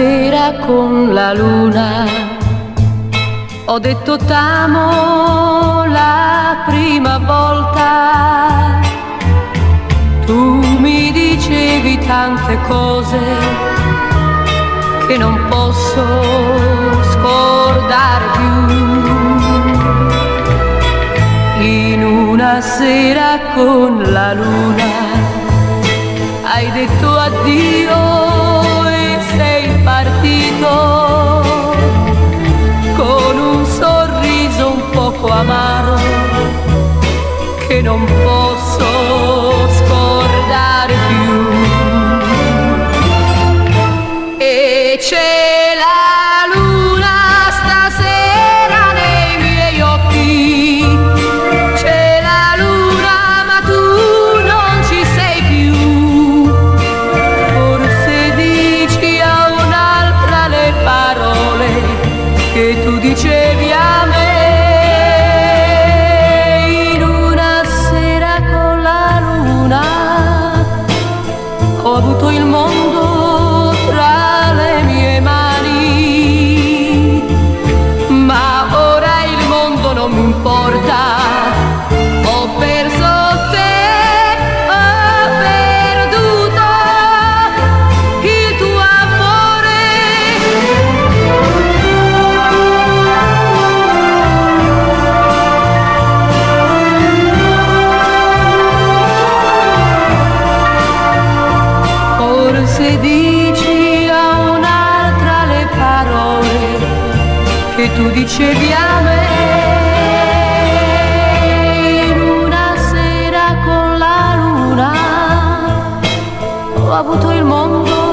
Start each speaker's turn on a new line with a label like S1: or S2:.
S1: sera con la luna ho detto t'amo la prima volta. Tu mi dicevi tante cose che non posso scordare più. In una sera con la luna hai detto addio e sei partito con un sorriso un poco amaro che non posso scordare più. E c'è la luna stasera nei miei occhi, c'è la luna ma tu non ci sei più. Forse dici a un'altra le parole che tu dicevi a me. In una sera con la luna ho avuto il mondo tra le mie mani, ma ora il mondo non mi importa. Ho perso te, ho perduto il tuo amore. Forse dici a un'altra le parole che tu dicevi a me. In una sera con la luna ho avuto il mondo